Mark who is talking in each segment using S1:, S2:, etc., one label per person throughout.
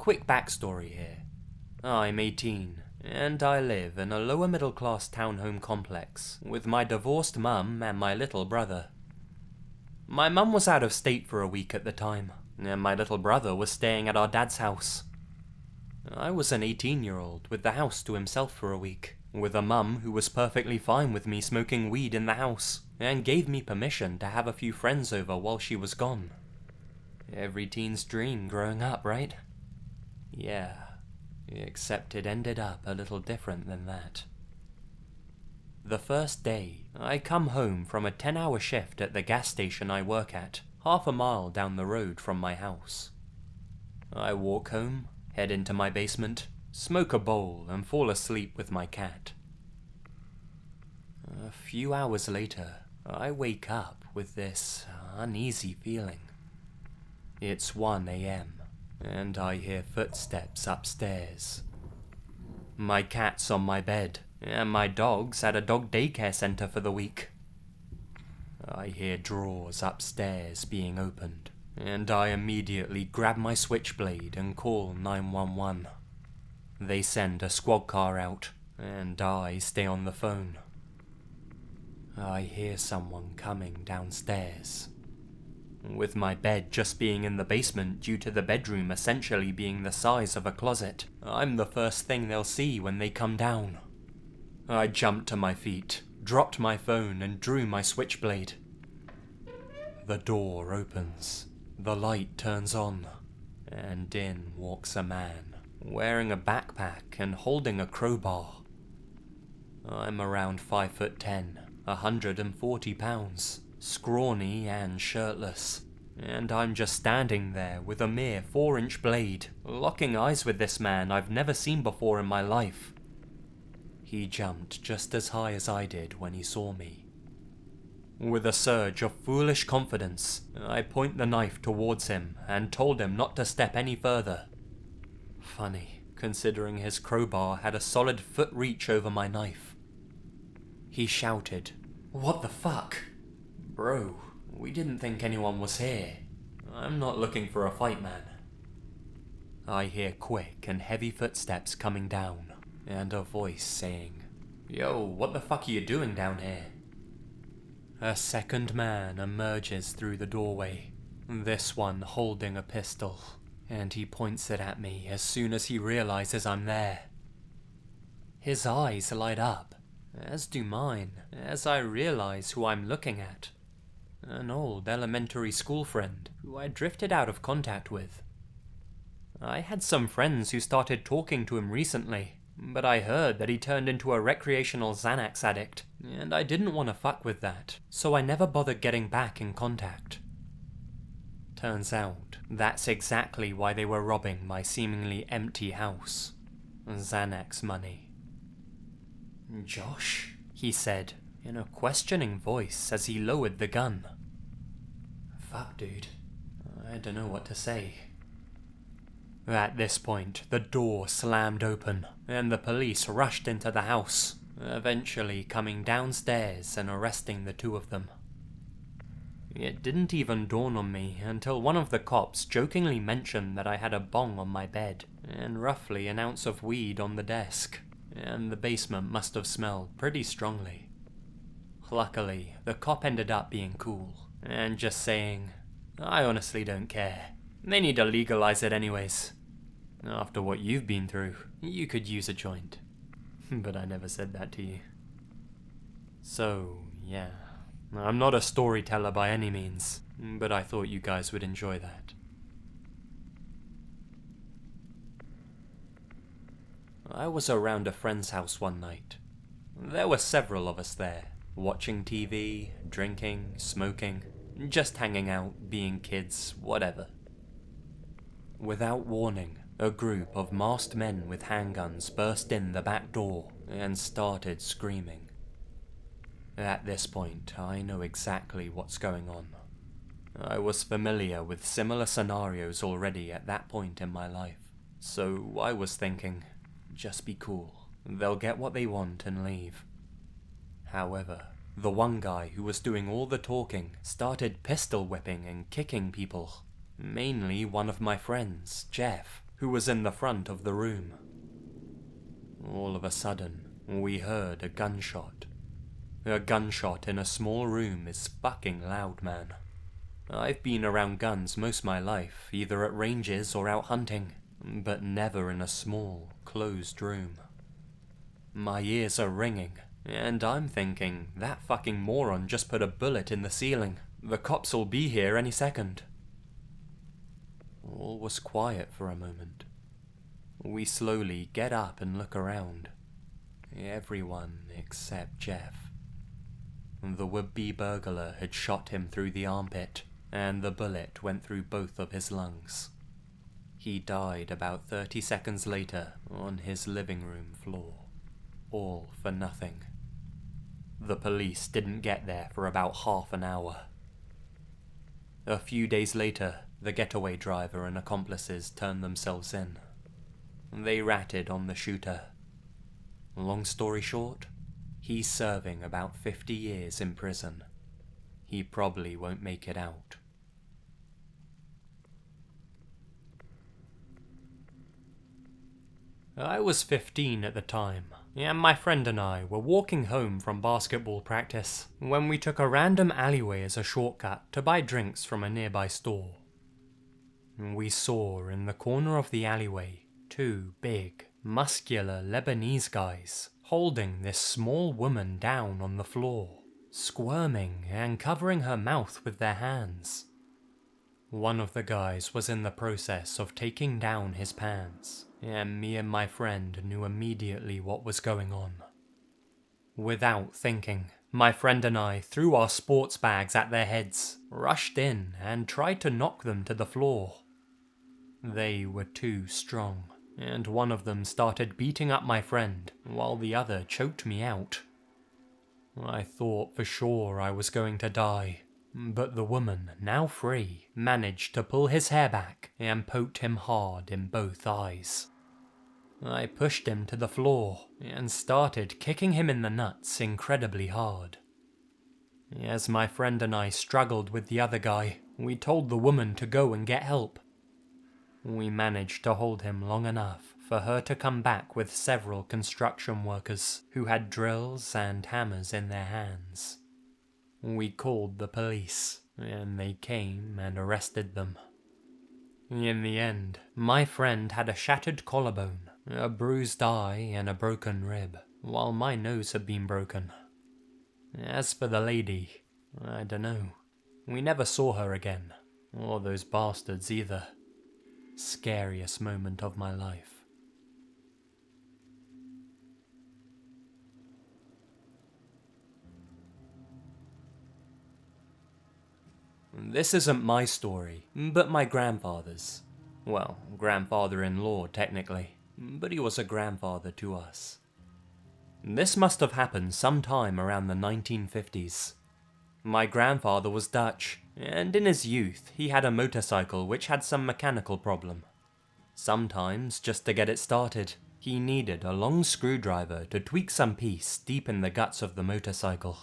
S1: quick backstory here. I'm 18, and I live in a lower middle class townhome complex with my divorced mum and my little brother. My mum was out of state for a week at the time, and my little brother was staying at our dad's house. I was an 18-year-old with the house to himself for a week, with a mum who was perfectly fine with me smoking weed in the house, and gave me permission to have a few friends over while she was gone. Every teen's dream growing up, right? Yeah, except it ended up a little different than that. The first day, I come home from a 10-hour shift at the gas station I work at, half a mile down the road from my house. I walk home, head into my basement, smoke a bowl, and fall asleep with my cat. A few hours later, I wake up with this uneasy feeling. It's 1 a.m, and I hear footsteps upstairs. My cat's on my bed, and my dog's at a dog daycare center for the week. I hear drawers upstairs being opened, and I immediately grab my switchblade and call 911. They send a squad car out, and I stay on the phone. I hear someone coming downstairs. With my bed just being in the basement due to the bedroom essentially being the size of a closet, I'm the first thing they'll see when they come down. I jumped to my feet, dropped my phone, and drew my switchblade. The door opens, the light turns on, and in walks a man, wearing a backpack and holding a crowbar. I'm around 5'10", 140 pounds, scrawny and shirtless, and I'm just standing there with a mere 4-inch blade, locking eyes with this man I've never seen before in my life. He jumped just as high as I did when he saw me. With a surge of foolish confidence, I point the knife towards him and told him not to step any further. Funny, considering his crowbar had a solid foot reach over my knife. He shouted, "What the fuck?" "Bro, we didn't think anyone was here. I'm not looking for a fight, man." I hear quick and heavy footsteps coming down, and a voice saying, "Yo, what the fuck are you doing down here?" A second man emerges through the doorway, this one holding a pistol, and he points it at me as soon as he realizes I'm there. His eyes light up, as do mine, as I realize who I'm looking at. An old elementary school friend who I drifted out of contact with. I had some friends who started talking to him recently, but I heard that he turned into a recreational Xanax addict, and I didn't want to fuck with that, so I never bothered getting back in contact. Turns out, that's exactly why they were robbing my seemingly empty house. Xanax money. "Josh?" he said, in a questioning voice as he lowered the gun. Fuck, dude. I don't know what to say. At this point, the door slammed open, and the police rushed into the house, eventually coming downstairs and arresting the two of them. It didn't even dawn on me until one of the cops jokingly mentioned that I had a bong on my bed, and roughly an ounce of weed on the desk, and the basement must have smelled pretty strongly. Luckily, the cop ended up being cool, and just saying, "I honestly don't care. They need to legalize it anyways. After what you've been through, you could use a joint." But I never said that to you. So, yeah. I'm not a storyteller by any means, but I thought you guys would enjoy that. I was around a friend's house one night. There were several of us there, watching TV, drinking, smoking, just hanging out, being kids, whatever. Without warning, a group of masked men with handguns burst in the back door and started screaming. At this point, I know exactly what's going on. I was familiar with similar scenarios already at that point in my life, so I was thinking, just be cool. They'll get what they want and leave. However, the one guy who was doing all the talking started pistol whipping and kicking people. Mainly one of my friends, Jeff, who was in the front of the room. All of a sudden, we heard a gunshot. A gunshot in a small room is fucking loud, man. I've been around guns most my life, either at ranges or out hunting, but never in a small, closed room. My ears are ringing, and I'm thinking, that fucking moron just put a bullet in the ceiling. The cops will be here any second. All was quiet for a moment. We slowly get up and look around. Everyone except Jeff. The would-be burglar had shot him through the armpit, and the bullet went through both of his lungs. He died about 30 seconds later on his living room floor. All for nothing. The police didn't get there for about half an hour. A few days later, the getaway driver and accomplices turned themselves in. They ratted on the shooter. Long story short, he's serving about 50 years in prison. He probably won't make it out. I was 15 at the time, and my friend and I were walking home from basketball practice when we took a random alleyway as a shortcut to buy drinks from a nearby store. We saw in the corner of the alleyway 2 big, muscular Lebanese guys holding this small woman down on the floor, squirming and covering her mouth with their hands. One of the guys was in the process of taking down his pants, and me and my friend knew immediately what was going on. Without thinking, my friend and I threw our sports bags at their heads, rushed in, and tried to knock them to the floor. They were too strong, and one of them started beating up my friend, while the other choked me out. I thought for sure I was going to die, but the woman, now free, managed to pull his hair back and poked him hard in both eyes. I pushed him to the floor and started kicking him in the nuts incredibly hard. As my friend and I struggled with the other guy, we told the woman to go and get help. We managed to hold him long enough for her to come back with several construction workers who had drills and hammers in their hands. We called the police, and they came and arrested them. In the end, my friend had a shattered collarbone, a bruised eye, and a broken rib, while my nose had been broken. As for the lady, I dunno. We never saw her again, or those bastards either. Scariest moment of my life. This isn't my story, but my grandfather's. Well, grandfather-in-law technically, but he was a grandfather to us. This must have happened sometime around the 1950s. My grandfather was Dutch, and in his youth he had a motorcycle which had some mechanical problem. Sometimes, just to get it started, he needed a long screwdriver to tweak some piece deep in the guts of the motorcycle.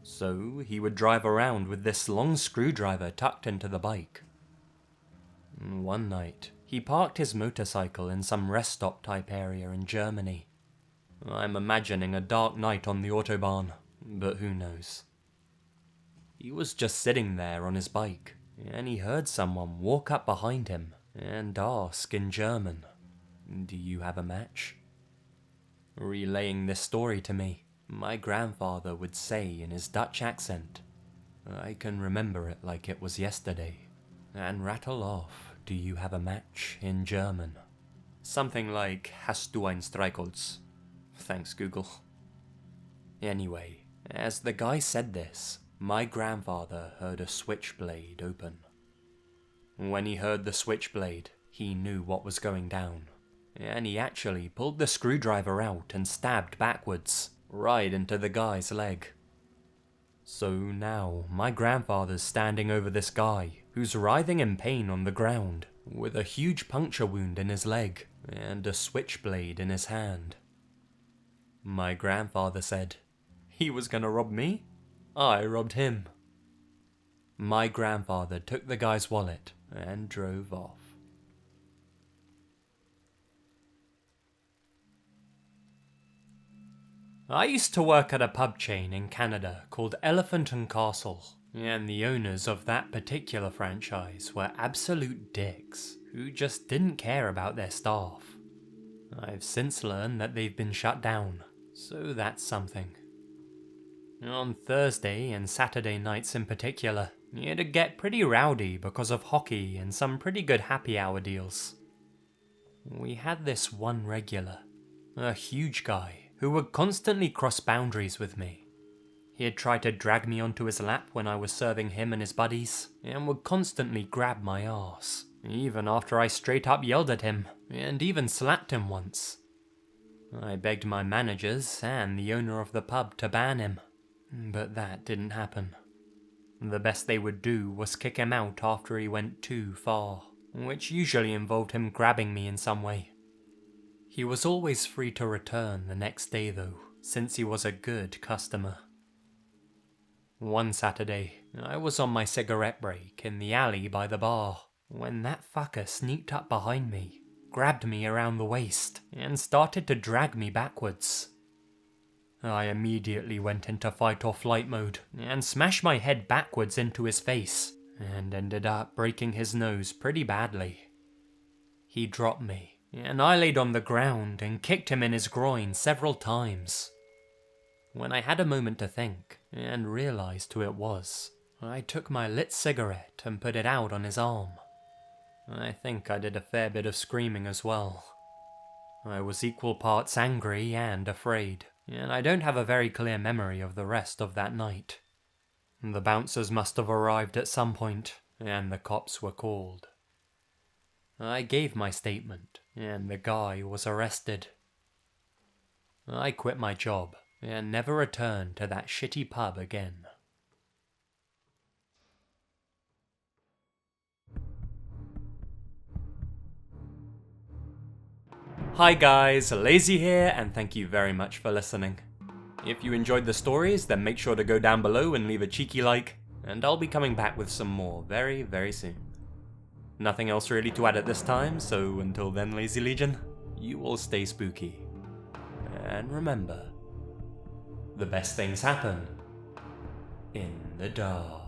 S1: So he would drive around with this long screwdriver tucked into the bike. One night, he parked his motorcycle in some rest stop type area in Germany. I'm imagining a dark night on the Autobahn, but who knows. He was just sitting there on his bike, and he heard someone walk up behind him and ask in German, "Do you have a match?" Relaying this story to me, my grandfather would say in his Dutch accent, I can remember it like it was yesterday, and rattle off, "Do you have a match?" in German. Something like, "Hast du ein Streichholz?" Thanks, Google. Anyway, as the guy said this, my grandfather heard a switchblade open. When he heard the switchblade, he knew what was going down, and he actually pulled the screwdriver out and stabbed backwards, right into the guy's leg. So now, my grandfather's standing over this guy, who's writhing in pain on the ground, with a huge puncture wound in his leg, and a switchblade in his hand. My grandfather said, "He was gonna rob me? I robbed him." My grandfather took the guy's wallet and drove off. I used to work at a pub chain in Canada called Elephant and Castle, and the owners of that particular franchise were absolute dicks who just didn't care about their staff. I've since learned that they've been shut down, so that's something. On Thursday and Saturday nights in particular, it'd get pretty rowdy because of hockey and some pretty good happy hour deals. We had this one regular, a huge guy, who would constantly cross boundaries with me. He'd try to drag me onto his lap when I was serving him and his buddies, and would constantly grab my arse, even after I straight up yelled at him, and even slapped him once. I begged my managers and the owner of the pub to ban him, but that didn't happen. The best they would do was kick him out after he went too far, which usually involved him grabbing me in some way. He was always free to return the next day though, since he was a good customer. One Saturday, I was on my cigarette break in the alley by the bar, when that fucker sneaked up behind me, grabbed me around the waist, and started to drag me backwards. I immediately went into fight or flight mode, and smashed my head backwards into his face, and ended up breaking his nose pretty badly. He dropped me, and I laid on the ground and kicked him in his groin several times. When I had a moment to think, and realised who it was, I took my lit cigarette and put it out on his arm. I think I did a fair bit of screaming as well. I was equal parts angry and afraid, and I don't have a very clear memory of the rest of that night. The bouncers must have arrived at some point, and the cops were called. I gave my statement, and the guy was arrested. I quit my job, and never returned to that shitty pub again. Hi guys, Lazy here, and thank you very much for listening. If you enjoyed the stories, then make sure to go down below and leave a cheeky like, and I'll be coming back with some more very, very soon. Nothing else really to add at this time, so until then, Lazy Legion, you all stay spooky. And remember, the best things happen in the dark.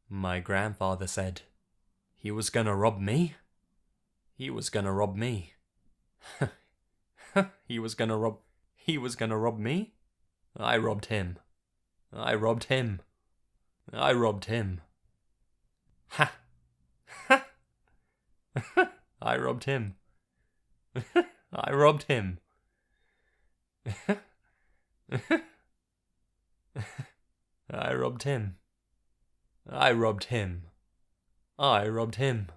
S1: My grandfather said, he was gonna rob me? He was gonna rob me. He was gonna rob me? I robbed him. I robbed him. I robbed him. Ha! Ha! I robbed him. I robbed him. I robbed him. I robbed him. I robbed him.